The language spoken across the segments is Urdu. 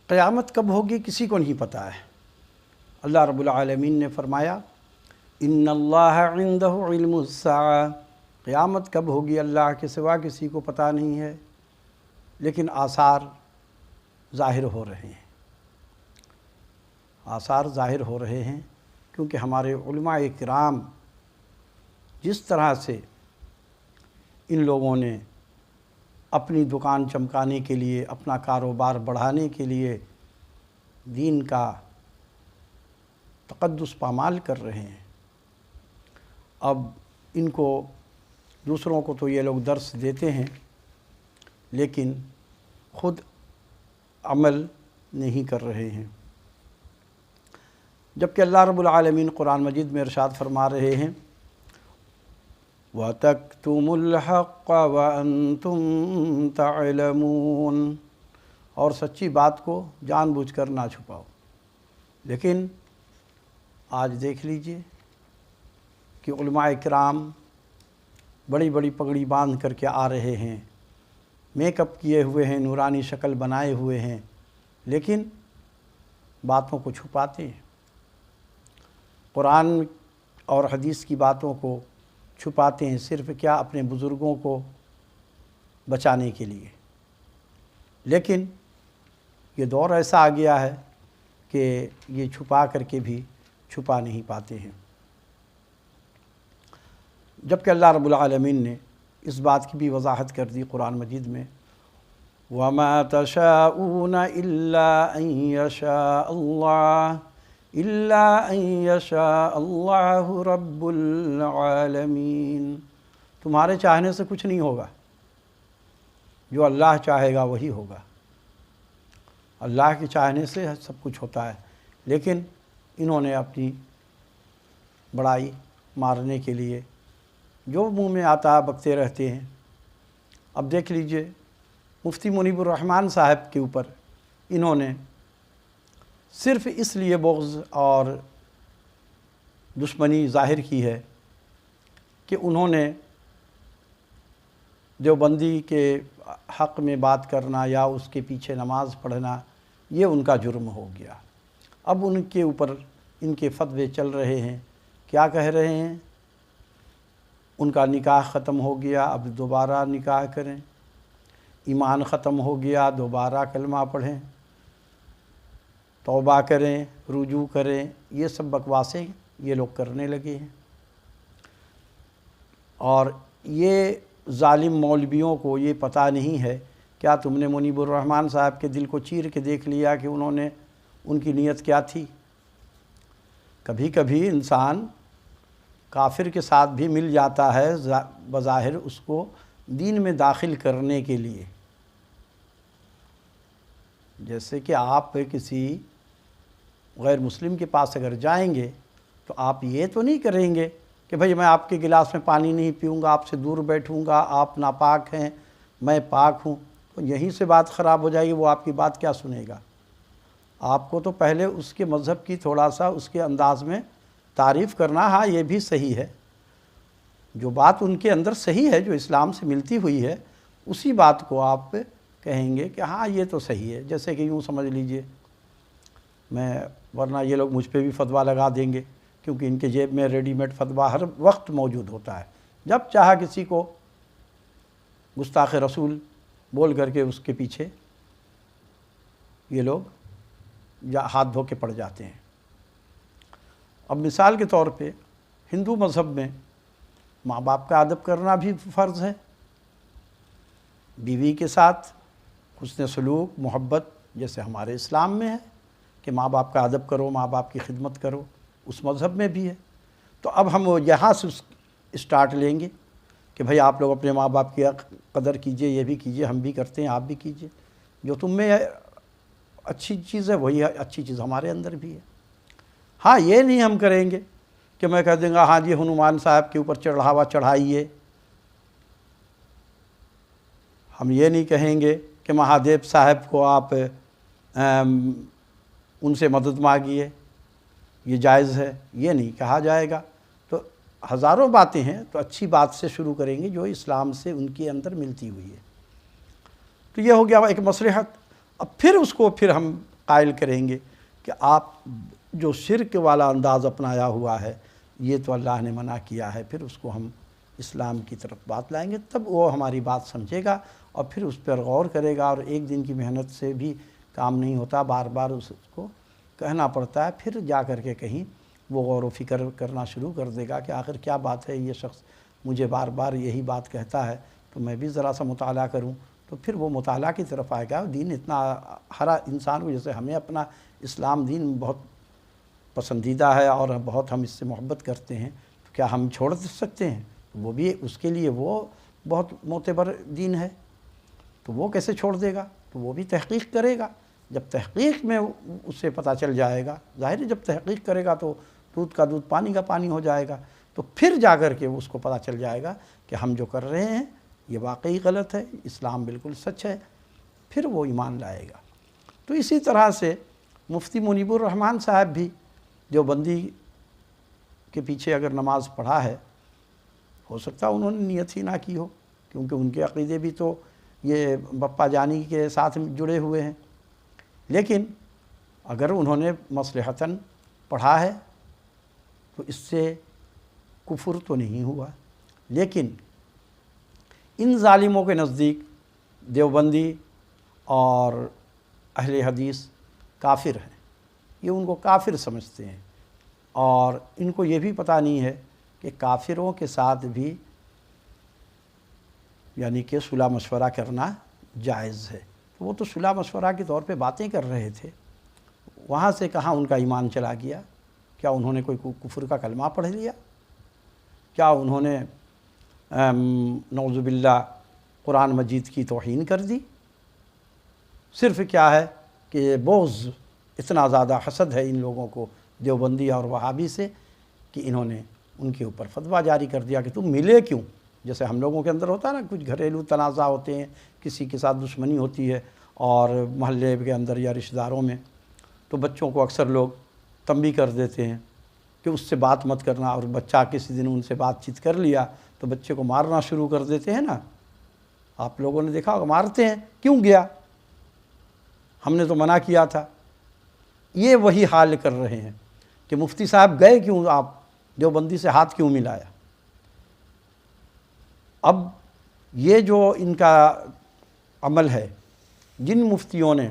قیامت کب ہوگی کسی کو نہیں پتہ ہے۔ اللہ رب العالمین نے فرمایا ان اللہ عندہ علم الساعہ، قیامت کب ہوگی اللہ کے سوا کسی کو پتہ نہیں ہے، لیکن آثار ظاہر ہو رہے ہیں، آثار ظاہر ہو رہے ہیں، کیونکہ ہمارے علماء کرام جس طرح سے ان لوگوں نے اپنی دکان چمکانے کے لیے، اپنا کاروبار بڑھانے کے لیے دین کا تقدس پامال کر رہے ہیں، اب ان کو دوسروں کو تو یہ لوگ درس دیتے ہیں لیکن خود عمل نہیں کر رہے ہیں، جبکہ اللہ رب العالمین قرآن مجید میں ارشاد فرما رہے ہیں وَتَكْتُمُ الْحَقَّ وَأَنْتُمْ تَعْلَمُونَ، اور سچی بات کو جان بوجھ کر نہ چھپاؤ۔ لیکن آج دیکھ لیجئے کہ علماء کرام بڑی بڑی پگڑی باندھ کر کے آ رہے ہیں، میک اپ کیے ہوئے ہیں، نورانی شکل بنائے ہوئے ہیں، لیکن باتوں کو چھپاتے ہیں، قرآن اور حدیث کی باتوں کو چھپاتے ہیں، صرف کیا اپنے بزرگوں کو بچانے کے لیے۔ لیکن یہ دور ایسا آ گیا ہے کہ یہ چھپا کر کے بھی چھپا نہیں پاتے ہیں، جبکہ اللہ رب العالمین نے اس بات کی بھی وضاحت کر دی قرآن مجید میں وَمَا تَشَاءُونَ إِلَّا أَن يَشَاءَ اللَّهُ إِلَّا أَن يَشَاءَ اللَّهُ رَبُّ الْعَالَمِينَ، تمہارے چاہنے سے کچھ نہیں ہوگا، جو اللہ چاہے گا وہی ہوگا، اللہ کے چاہنے سے سب کچھ ہوتا ہے، لیکن انہوں نے اپنی بڑائی مارنے کے لیے جو منہ میں آتا بکتے رہتے ہیں۔ اب دیکھ لیجئے مفتی منیب الرحمن صاحب کے اوپر انہوں نے صرف اس لیے بغض اور دشمنی ظاہر کی ہے کہ انہوں نے دیوبندی کے حق میں بات کرنا یا اس کے پیچھے نماز پڑھنا یہ ان کا جرم ہو گیا۔ اب ان کے اوپر ان کے فتوے چل رہے ہیں، کیا کہہ رہے ہیں؟ ان کا نکاح ختم ہو گیا، اب دوبارہ نکاح کریں، ایمان ختم ہو گیا، دوبارہ کلمہ پڑھیں، توبہ کریں، رجوع کریں، یہ سب بکواسیں یہ لوگ کرنے لگے ہیں۔ اور یہ ظالم مولویوں کو یہ پتہ نہیں ہے، کیا تم نے منیب الرحمن صاحب کے دل کو چیر کے دیکھ لیا کہ انہوں نے ان کی نیت کیا تھی؟ کبھی کبھی انسان کافر کے ساتھ بھی مل جاتا ہے بظاہر اس کو دین میں داخل کرنے کے لیے، جیسے کہ آپ کسی غیر مسلم کے پاس اگر جائیں گے تو آپ یہ تو نہیں کریں گے کہ بھئی میں آپ کے گلاس میں پانی نہیں پیوں گا، آپ سے دور بیٹھوں گا، آپ ناپاک ہیں میں پاک ہوں، تو یہیں سے بات خراب ہو جائے گی، وہ آپ کی بات کیا سنے گا؟ آپ کو تو پہلے اس کے مذہب کی تھوڑا سا اس کے انداز میں تعریف کرنا، ہاں یہ بھی صحیح ہے، جو بات ان کے اندر صحیح ہے، جو اسلام سے ملتی ہوئی ہے، اسی بات کو آپ کہیں گے کہ ہاں یہ تو صحیح ہے۔ جیسے کہ یوں سمجھ لیجئے ورنہ یہ لوگ مجھ پہ بھی فتویٰ لگا دیں گے، کیونکہ ان کے جیب میں ریڈی میڈ فتویٰ ہر وقت موجود ہوتا ہے، جب چاہا کسی کو گستاخ رسول بول کر کے اس کے پیچھے یہ لوگ ہاتھ دھو کے پڑ جاتے ہیں۔ اب مثال کے طور پہ ہندو مذہب میں ماں باپ کا ادب کرنا بھی فرض ہے، بیوی کے ساتھ حسن سلوک محبت جیسے ہمارے اسلام میں ہے کہ ماں باپ کا ادب کرو، ماں باپ کی خدمت کرو، اس مذہب میں بھی ہے۔ تو اب ہم یہاں سے اسٹارٹ لیں گے کہ بھئی آپ لوگ اپنے ماں باپ کی قدر کیجئے، یہ بھی کیجئے، ہم بھی کرتے ہیں، آپ بھی کیجئے، جو تم میں اچھی چیز ہے وہی اچھی چیز ہمارے اندر بھی ہے۔ ہاں یہ نہیں ہم کریں گے کہ میں کہہ دوں گا ہاں جی ہنومان صاحب کے اوپر چڑھاوا چڑھائیے، ہم یہ نہیں کہیں گے کہ مہادیو صاحب کو آپ ان سے مدد مانگیے، یہ جائز ہے، یہ نہیں کہا جائے گا۔ تو ہزاروں باتیں ہیں، تو اچھی بات سے شروع کریں گے جو اسلام سے ان کے اندر ملتی ہوئی ہے۔ تو یہ ہو گیا ایک مصلحت۔ اب پھر اس کو ہم قائل کریں گے کہ آپ جو شرک والا انداز اپنایا ہوا ہے یہ تو اللہ نے منع کیا ہے، پھر اس کو ہم اسلام کی طرف بات لائیں گے، تب وہ ہماری بات سمجھے گا اور پھر اس پر غور کرے گا۔ اور ایک دن کی محنت سے بھی کام نہیں ہوتا، بار بار اس کو کہنا پڑتا ہے، پھر جا کر کے کہیں وہ غور و فکر کرنا شروع کر دے گا کہ آخر کیا بات ہے، یہ شخص مجھے بار بار یہی بات کہتا ہے تو میں بھی ذرا سا مطالعہ کروں، تو پھر وہ مطالعہ کی طرف آئے گا۔ دین اتنا ہر انسان کو، جیسے ہمیں اپنا اسلام دین بہت پسندیدہ ہے اور بہت ہم اس سے محبت کرتے ہیں، تو کیا ہم چھوڑ سکتے ہیں؟ وہ بھی اس کے لیے وہ بہت معتبر دین ہے، تو وہ کیسے چھوڑ دے گا؟ تو وہ بھی تحقیق کرے گا۔ جب تحقیق میں اسے پتہ چل جائے گا، ظاہر ہے جب تحقیق کرے گا تو دودھ کا دودھ پانی کا پانی ہو جائے گا، تو پھر جا کر کے اس کو پتہ چل جائے گا کہ ہم جو کر رہے ہیں یہ واقعی غلط ہے، اسلام بالکل سچ ہے، پھر وہ ایمان لائے گا۔ تو اسی طرح سے مفتی منیب الرحمن صاحب بھی دیوبندی کے پیچھے اگر نماز پڑھا ہے، ہو سکتا ہے انہوں نے نیت ہی نہ کی ہو، کیونکہ ان کے عقیدے بھی تو یہ بپا جانی کے ساتھ جڑے ہوئے ہیں، لیکن اگر انہوں نے مصلحتاً پڑھا ہے تو اس سے کفر تو نہیں ہوا۔ لیکن ان ظالموں کے نزدیک دیوبندی اور اہل حدیث کافر ہیں، یہ ان کو کافر سمجھتے ہیں، اور ان کو یہ بھی پتہ نہیں ہے کہ کافروں کے ساتھ بھی یعنی کہ صلح مشورہ کرنا جائز ہے۔ تو وہ تو صلح مشورہ کے طور پہ باتیں کر رہے تھے، وہاں سے کہاں ان کا ایمان چلا گیا؟ کیا انہوں نے کوئی کفر کا کلمہ پڑھ لیا؟ کیا انہوں نے نعوذ باللہ قرآن مجید کی توہین کر دی؟ صرف کیا ہے کہ بغض، اتنا زیادہ حسد ہے ان لوگوں کو دیوبندی اور وہابی سے کہ انہوں نے ان کے اوپر فتویٰ جاری کر دیا کہ تم ملے کیوں؟ جیسے ہم لوگوں کے اندر ہوتا ہے نا، کچھ گھریلو تنازع ہوتے ہیں، کسی کے ساتھ دشمنی ہوتی ہے اور محلے کے اندر یا رشتہ داروں میں، تو بچوں کو اکثر لوگ تنبیہ کر دیتے ہیں کہ اس سے بات مت کرنا، اور بچہ کسی دن ان سے بات چیت کر لیا تو بچے کو مارنا شروع کر دیتے ہیں نا۔ آپ لوگوں نے دیکھا ہوگا، مارتے ہیں، کیوں گیا؟ ہم نے تو منع کیا تھا۔ یہ وہی حال کر رہے ہیں کہ مفتی صاحب گئے کیوں، آپ دیوبندی سے ہاتھ کیوں ملایا؟ اب یہ جو ان کا عمل ہے، جن مفتیوں نے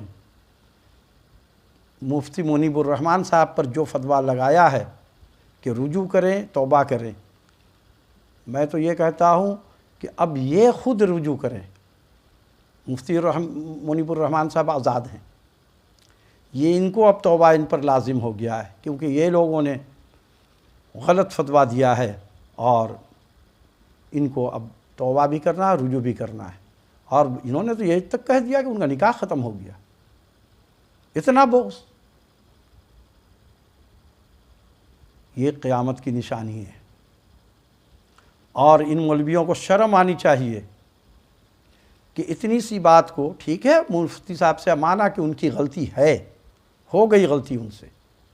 مفتی منیب الرحمن صاحب پر جو فتویٰ لگایا ہے کہ رجوع کریں، توبہ کریں، میں تو یہ کہتا ہوں کہ اب یہ خود رجوع کریں۔ مفتی منیب الرحمن صاحب آزاد ہیں، یہ ان کو اب توبہ ان پر لازم ہو گیا ہے، کیونکہ یہ لوگوں نے غلط فتویٰ دیا ہے اور ان کو اب توبہ بھی کرنا ہے، رجوع بھی کرنا ہے۔ اور انہوں نے تو یہ تک کہہ دیا کہ ان کا نکاح ختم ہو گیا۔ اتنا بغض، یہ قیامت کی نشانی ہے۔ اور ان مولویوں کو شرم آنی چاہیے کہ اتنی سی بات کو، ٹھیک ہے مفتی صاحب سے مانا کہ ان کی غلطی ہے، ہو گئی غلطی ان سے،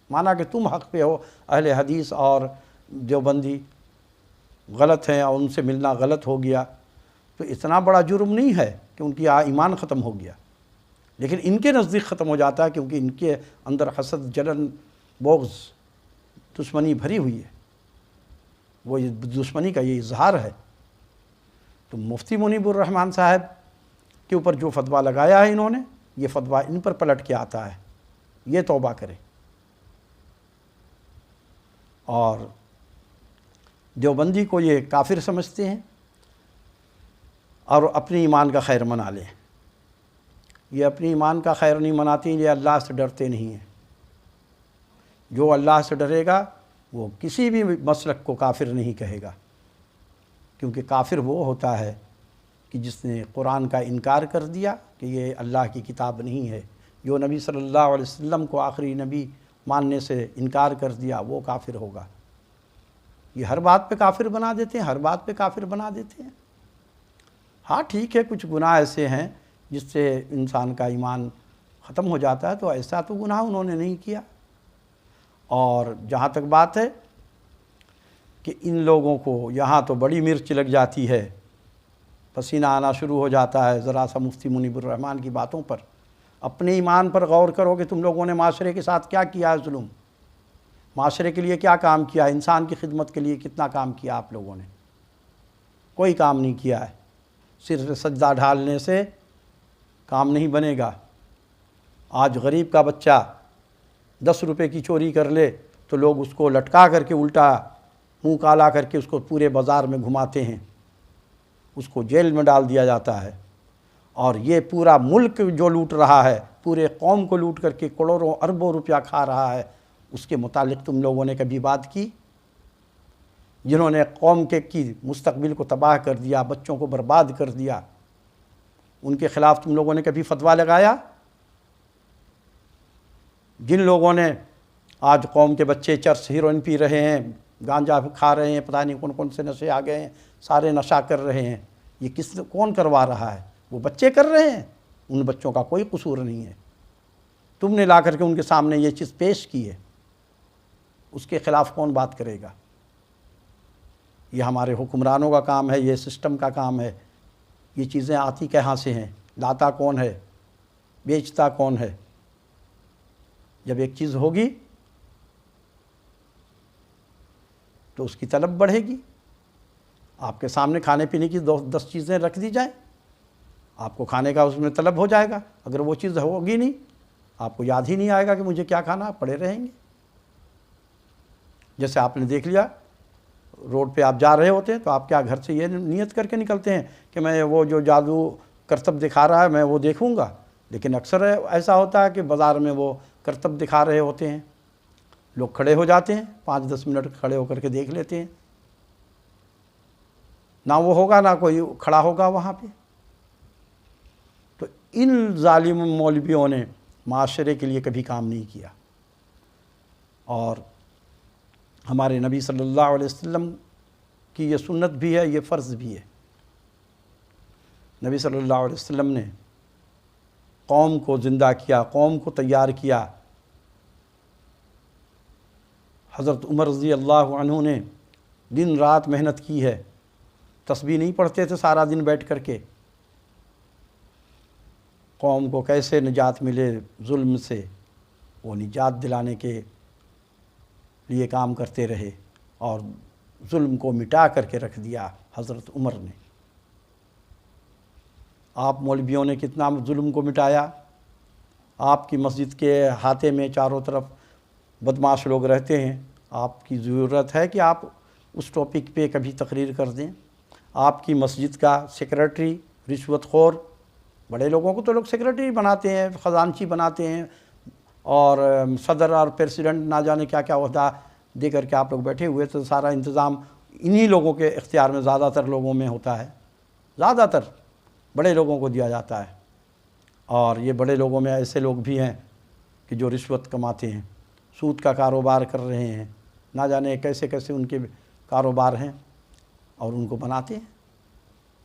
مانا کہ تم حق پہ ہو، اہل حدیث اور دیوبندی غلط ہیں اور ان سے ملنا غلط ہو گیا، تو اتنا بڑا جرم نہیں ہے کہ ان کی ایمان ختم ہو گیا، لیکن ان کے نزدیک ختم ہو جاتا ہے، کیونکہ ان کے اندر حسد، جلن، بغض، دشمنی بھری ہوئی ہے، وہ دشمنی کا یہ اظہار ہے۔ تو مفتی منیب الرحمن صاحب کے اوپر جو فتویٰ لگایا ہے انہوں نے، یہ فتویٰ ان پر پلٹ کے آتا ہے، یہ توبہ کرے اور دیوبندی کو یہ کافر سمجھتے ہیں اور اپنی ایمان کا خیر منا لیں۔ یہ اپنی ایمان کا خیر نہیں مناتے، یہ اللہ سے ڈرتے نہیں ہیں۔ جو اللہ سے ڈرے گا وہ کسی بھی مسلک کو کافر نہیں کہے گا، کیونکہ کافر وہ ہوتا ہے کہ جس نے قرآن کا انکار کر دیا کہ یہ اللہ کی کتاب نہیں ہے، جو نبی صلی اللہ علیہ وسلم کو آخری نبی ماننے سے انکار کر دیا، وہ کافر ہوگا۔ یہ ہر بات پہ کافر بنا دیتے ہیں، ہر بات پہ کافر بنا دیتے ہیں۔ ہاں ٹھیک ہے، کچھ گناہ ایسے ہیں جس سے انسان کا ایمان ختم ہو جاتا ہے، تو ایسا تو گناہ انہوں نے نہیں کیا۔ اور جہاں تک بات ہے کہ ان لوگوں کو یہاں تو بڑی مرچ لگ جاتی ہے، پسینہ آنا شروع ہو جاتا ہے ذرا سا مفتی منیب الرحمن کی باتوں پر، اپنے ایمان پر غور کرو کہ تم لوگوں نے معاشرے کے ساتھ کیا کیا ہے ظلم، معاشرے کے لیے کیا کام کیا، انسان کی خدمت کے لیے کتنا کام کیا آپ لوگوں نے؟ کوئی کام نہیں کیا ہے۔ صرف سجدہ ڈھالنے سے کام نہیں بنے گا۔ آج غریب کا بچہ 10 روپے کی چوری کر لے تو لوگ اس کو لٹکا کر کے الٹا منہ کالا کر کے اس کو پورے بازار میں گھماتے ہیں، اس کو جیل میں ڈال دیا جاتا ہے۔ اور یہ پورا ملک جو لوٹ رہا ہے، پورے قوم کو لوٹ کر کے کروڑوں اربوں روپیہ کھا رہا ہے، اس کے متعلق تم لوگوں نے کبھی بات کی؟ جنہوں نے قوم کی مستقبل کو تباہ کر دیا، بچوں کو برباد کر دیا، ان کے خلاف تم لوگوں نے کبھی فتویٰ لگایا؟ جن لوگوں نے آج قوم کے بچے چرس ہیروئن پی رہے ہیں، گانجا کھا رہے ہیں، پتہ نہیں کون کون سے نشے آ گئے ہیں، سارے نشہ کر رہے ہیں، یہ کون کروا رہا ہے؟ وہ بچے کر رہے ہیں، ان بچوں کا کوئی قصور نہیں ہے۔ تم نے لا کر کے ان کے سامنے یہ چیز پیش کی ہے، اس کے خلاف کون بات کرے گا؟ یہ ہمارے حکمرانوں کا کام ہے، یہ سسٹم کا کام ہے۔ یہ چیزیں آتی کہاں سے ہیں؟ لاتا کون ہے؟ بیچتا کون ہے؟ جب ایک چیز ہوگی تو اس کی طلب بڑھے گی۔ آپ کے سامنے کھانے پینے کی 10 چیزیں رکھ دی جائیں، آپ کو کھانے کا اس میں طلب ہو جائے گا۔ اگر وہ چیز ہوگی نہیں، آپ کو یاد ہی نہیں آئے گا کہ مجھے کیا کھانا، آپ پڑے رہیں گے۔ جیسے آپ نے دیکھ لیا، روڈ پہ آپ جا رہے ہوتے ہیں تو آپ کیا گھر سے یہ نیت کر کے نکلتے ہیں کہ میں وہ جو جادو کرتب دکھا رہا ہے میں وہ دیکھوں گا؟ لیکن اکثر ایسا ہوتا ہے کہ بازار میں وہ کرتب دکھا رہے ہوتے ہیں، لوگ کھڑے ہو جاتے ہیں، 5-10 منٹ کھڑے ہو کر کے دیکھ لیتے ہیں، نہ وہ ہوگا نہ کوئی کھڑا ہوگا وہاں پہ۔ تو ان ظالم مولویوں نے معاشرے کے لیے کبھی کام نہیں کیا۔ اور ہمارے نبی صلی اللہ علیہ وسلم کی یہ سنت بھی ہے، یہ فرض بھی ہے۔ نبی صلی اللہ علیہ وسلم نے قوم کو زندہ کیا، قوم کو تیار کیا۔ حضرت عمر رضی اللہ عنہ نے دن رات محنت کی ہے، تسبیح نہیں پڑھتے تھے سارا دن بیٹھ کر کے۔ قوم کو کیسے نجات ملے ظلم سے، وہ نجات دلانے کے لیے کام کرتے رہے، اور ظلم کو مٹا کر کے رکھ دیا حضرت عمر نے۔ آپ مولویوں نے کتنا ظلم کو مٹایا۔ آپ کی مسجد کے احاطے میں چاروں طرف بدمعاش لوگ رہتے ہیں، آپ کی ضرورت ہے کہ آپ اس ٹاپک پہ کبھی تقریر کر دیں؟ آپ کی مسجد کا سیکریٹری رشوت خور، بڑے لوگوں کو تو لوگ سیکریٹری بناتے ہیں، خزانچی بناتے ہیں، اور صدر اور پریسیڈنٹ نہ جانے کیا کیا عہدہ دے کر کے آپ لوگ بیٹھے ہوئے، تو سارا انتظام انہی لوگوں کے اختیار میں زیادہ تر لوگوں میں ہوتا ہے، زیادہ تر بڑے لوگوں کو دیا جاتا ہے۔ اور یہ بڑے لوگوں میں ایسے لوگ بھی ہیں کہ جو رشوت کماتے ہیں، سود کا کاروبار کر رہے ہیں، نہ جانے کیسے کیسے ان کے کاروبار ہیں، اور ان کو بناتے ہیں،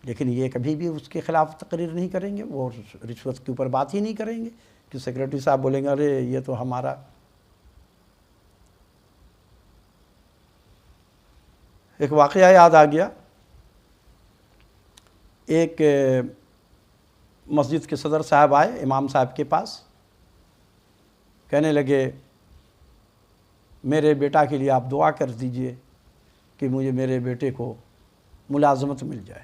لیکن یہ کبھی بھی اس کے خلاف تقریر نہیں کریں گے، وہ رشوت کے اوپر بات ہی نہیں کریں گے کہ سیکریٹری صاحب بولیں گے ارے یہ تو ہمارا۔ ایک واقعہ یاد آ گیا، ایک مسجد کے صدر صاحب آئے امام صاحب کے پاس، کہنے لگے میرے بیٹا کے لیے آپ دعا کر دیجئے کہ مجھے میرے بیٹے کو ملازمت مل جائے۔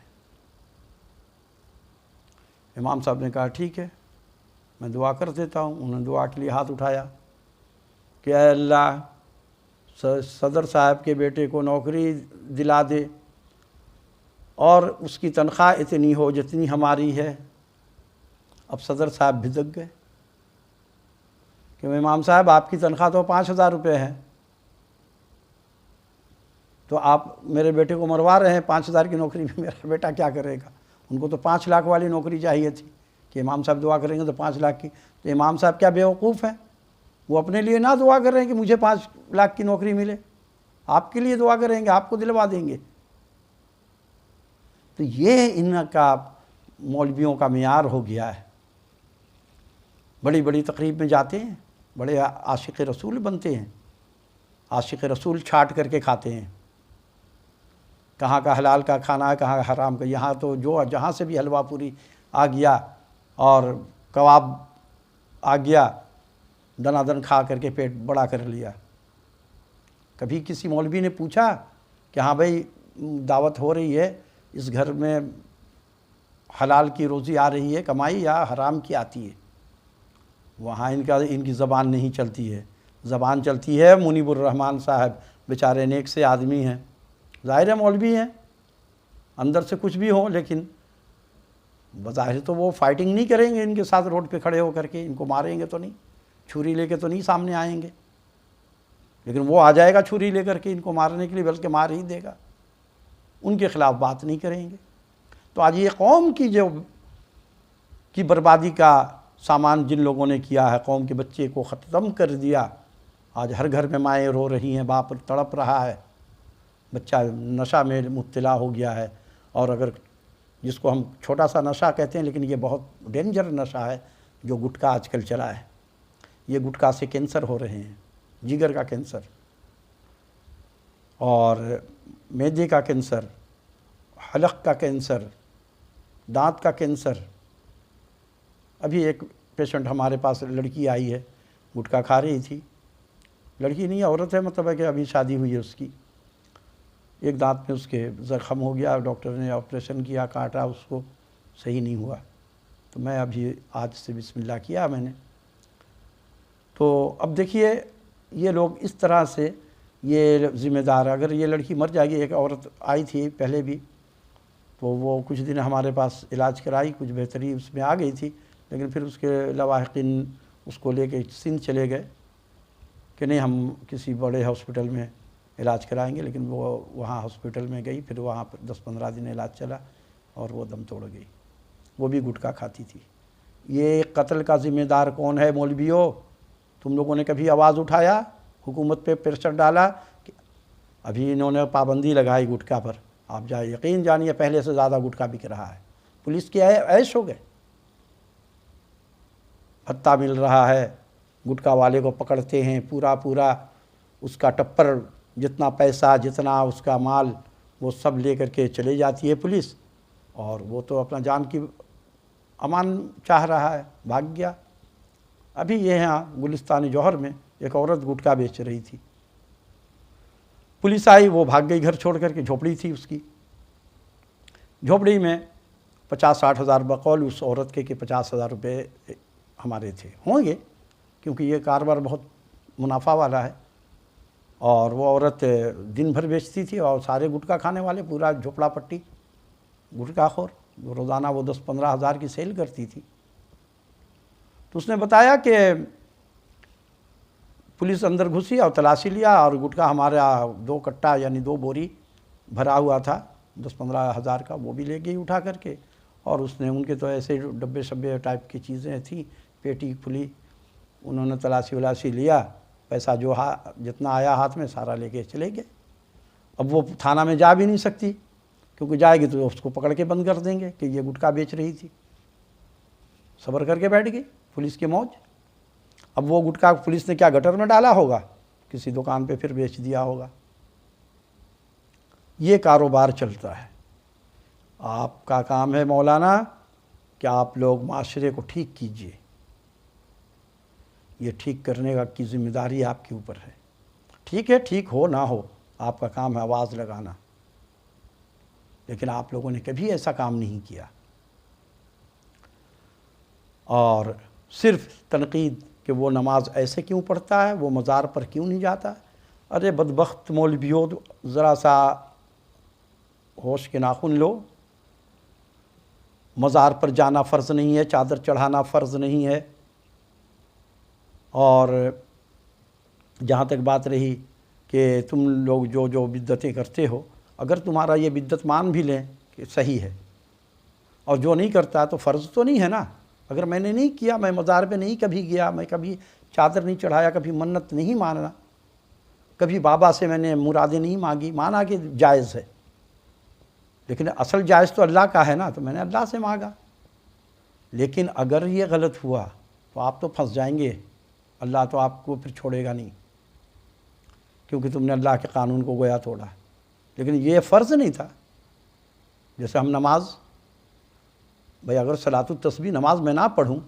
امام صاحب نے کہا ٹھیک ہے میں دعا کر دیتا ہوں۔ انہوں نے دعا کے لیے ہاتھ اٹھایا کہ اے اللہ صدر صاحب کے بیٹے کو نوکری دلا دے اور اس کی تنخواہ اتنی ہو جتنی ہماری ہے۔ اب صدر صاحب بھدک گئے کہ امام صاحب آپ کی تنخواہ تو 5,000 روپے ہے، تو آپ میرے بیٹے کو مروا رہے ہیں 5,000 کی نوکری میں، میرا بیٹا کیا کرے گا؟ ان کو تو 5 لاکھ والی نوکری چاہیے تھی کہ امام صاحب دعا کریں گے تو 5 لاکھ کی۔ تو امام صاحب کیا بیوقوف ہیں؟ وہ اپنے لیے نہ دعا کر رہے ہیں کہ مجھے 5 لاکھ کی نوکری ملے، آپ کے لیے دعا کریں گے، آپ کو دلوا دیں گے۔ تو یہ ان کا مولویوں کا معیار ہو گیا ہے۔ بڑی بڑی تقریب میں جاتے ہیں، بڑے عاشق رسول بنتے ہیں، عاشق رسول چھانٹ کر کے کھاتے ہیں، کہاں کا حلال کا کھانا ہے کہاں کا حرام کا۔ یہاں تو جو جہاں سے بھی حلوہ پوری آ گیا اور کباب آ گیا، دنا دن کھا کر کے پیٹ بڑا کر لیا۔ کبھی کسی مولوی نے پوچھا کہ ہاں بھائی دعوت ہو رہی ہے، اس گھر میں حلال کی روزی آ رہی ہے کمائی یا حرام کی آتی ہے؟ وہاں ان کی زبان نہیں چلتی ہے، زبان چلتی ہے منیب الرحمن صاحب، بیچارے نیک سے آدمی ہیں، ظاہر ہے مولوی ہیں، اندر سے کچھ بھی ہو، لیکن بظاہر تو وہ فائٹنگ نہیں کریں گے ان کے ساتھ روڈ پہ کھڑے ہو کر کے، ان کو ماریں گے تو نہیں، چھری لے کے تو نہیں سامنے آئیں گے، لیکن وہ آ جائے گا چھری لے کر کے ان کو مارنے کے لیے، بلکہ مار ہی دے گا، ان کے خلاف بات نہیں کریں گے۔ تو آج یہ قوم کی بربادی کا سامان جن لوگوں نے کیا ہے، قوم کے بچے کو ختم کر دیا، آج ہر گھر میں مائیں رو رہی ہیں، باپ تڑپ رہا ہے، بچہ نشہ میں مبتلا ہو گیا ہے، اور اگر جس کو ہم چھوٹا سا نشہ کہتے ہیں لیکن یہ بہت ڈینجر نشہ ہے جو گٹکا آج کل چلا ہے، یہ گٹکا سے کینسر ہو رہے ہیں، جگر کا کینسر اور معدے کا کینسر، حلق کا کینسر، دانت کا کینسر۔ ابھی ایک پیشنٹ ہمارے پاس لڑکی آئی ہے، گٹکا کھا رہی تھی، لڑکی نہیں عورت ہے، مطلب ہے کہ ابھی شادی ہوئی ہے اس کی، ایک دانت میں اس کے زخم ہو گیا، ڈاکٹر نے آپریشن کیا، کاٹا اس کو، صحیح نہیں ہوا، تو میں ابھی آج سے بسم اللہ کیا میں نے۔ تو اب دیکھیے یہ لوگ اس طرح سے یہ ذمہ دار، اگر یہ لڑکی مر جائے گی، ایک عورت آئی تھی پہلے بھی، تو وہ کچھ دن ہمارے پاس علاج کرائی، کچھ بہتری اس میں آ گئی تھی، لیکن پھر اس کے لواحقین اس کو لے کے سندھ چلے گئے کہ نہیں ہم کسی بڑے ہاسپٹل میں علاج کرائیں گے، لیکن وہ وہاں ہاسپٹل میں گئی، پھر وہاں پر 10-15 دن علاج چلا اور وہ دم توڑ گئی، وہ بھی گٹکا کھاتی تھی۔ یہ قتل کا ذمہ دار کون ہے مولویوں؟ تم لوگوں نے کبھی آواز اٹھایا، حکومت پہ پریشر ڈالا؟ کہ ابھی انہوں نے پابندی لگائی گٹکا پر، آپ یقین جانیے پہلے سے زیادہ گٹکا بک رہا ہے، پولیس کے عیش ہو گئے، بھتہ مل رہا ہے، گٹکا والے کو پکڑتے ہیں، پورا اس کا ٹپر، جتنا پیسہ جتنا اس کا مال وہ سب لے کر کے چلے جاتی ہے پولیس، اور وہ تو اپنا جان کی امان چاہ رہا ہے، بھاگ گیا۔ ابھی یہاں گلستان جوہر میں ایک عورت گٹکا بیچ رہی تھی، پولیس آئی، وہ بھاگ گئی گھر چھوڑ کر کے، جھوپڑی تھی اس کی، جھوپڑی میں 50-60 ہزار بقول اس عورت کے کہ 50,000 روپے ہمارے تھے، ہوں گے، کیونکہ یہ کاروبار بہت منافع والا ہے، اور وہ عورت دن بھر بیچتی تھی، اور سارے گٹکا کھانے والے، پورا جھوپڑا پٹی گٹکا خور، روزانہ وہ 10-15 ہزار کی سیل کرتی تھی۔ تو اس نے بتایا کہ پولیس اندر گھسی اور تلاشی لیا، اور گٹکا ہمارا 2 کٹا یعنی 2 بوری بھرا ہوا تھا 10-15 ہزار کا، وہ بھی لے گئی اٹھا کر کے، اور اس نے ان کے تو ایسے ڈبے شبے ٹائپ کی چیزیں تھیں، پیٹی کھلی، انہوں نے تلاشی لیا، پیسہ جو جتنا آیا ہاتھ میں سارا لے کے چلے گئے۔ اب وہ تھانہ میں جا بھی نہیں سکتی، کیونکہ جائے گی تو اس کو پکڑ کے بند کر دیں گے کہ یہ گٹکا بیچ رہی تھی، صبر کر کے بیٹھ گئی، پولیس کے موج۔ اب وہ گٹکا پولیس نے کیا گٹر میں ڈالا ہوگا، کسی دکان پہ پھر بیچ دیا ہوگا۔ یہ کاروبار چلتا ہے۔ آپ کا کام ہے مولانا کہ آپ لوگ معاشرے کو ٹھیک کیجئے، یہ ٹھیک کرنے کی ذمہ داری آپ کے اوپر ہے۔ ٹھیک ہے، ٹھیک ہو نہ ہو، آپ کا کام ہے آواز لگانا، لیکن آپ لوگوں نے کبھی ایسا کام نہیں کیا، اور صرف تنقید کہ وہ نماز ایسے کیوں پڑھتا ہے، وہ مزار پر کیوں نہیں جاتا۔ ارے بدبخت مولویوں، ذرا سا ہوش کے ناخن لو، مزار پر جانا فرض نہیں ہے، چادر چڑھانا فرض نہیں ہے، اور جہاں تک بات رہی کہ تم لوگ جو بدعتیں کرتے ہو، اگر تمہارا یہ بدعت مان بھی لیں کہ صحیح ہے، اور جو نہیں کرتا تو فرض تو نہیں ہے نا۔ اگر میں نے نہیں کیا، میں مزار پہ نہیں کبھی گیا، میں کبھی چادر نہیں چڑھایا، کبھی منت نہیں ماننا، کبھی بابا سے میں نے مرادیں نہیں مانگی، مانا کہ جائز ہے، لیکن اصل جائز تو اللہ کا ہے نا، تو میں نے اللہ سے مانگا۔ لیکن اگر یہ غلط ہوا تو آپ تو پھنس جائیں گے، اللہ تو آپ کو پھر چھوڑے گا نہیں، کیونکہ تم نے اللہ کے قانون کو گویا توڑا۔ لیکن یہ فرض نہیں تھا، جیسے ہم نماز، بھئی اگر صلاۃ التسبیح نماز میں نہ پڑھوں